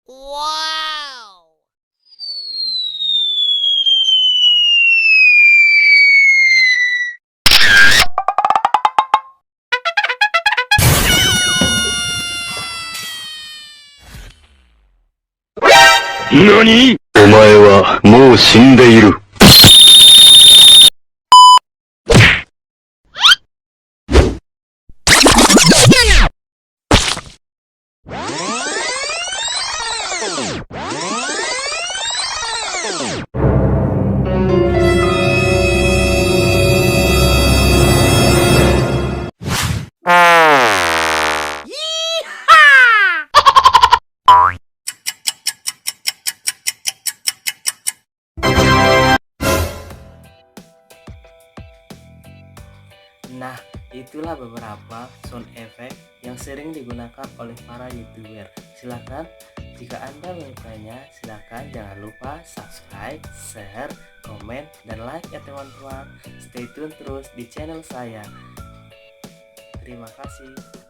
Wow! NANI?お前はもう死んでいる。Nah, itulah beberapa sound effect yang sering digunakan oleh para YouTuber. Silahkan, jika Anda menyukainya, silahkan jangan lupa subscribe, share, komen, dan like ya teman-teman. Stay tune terus di channel saya. Terima kasih.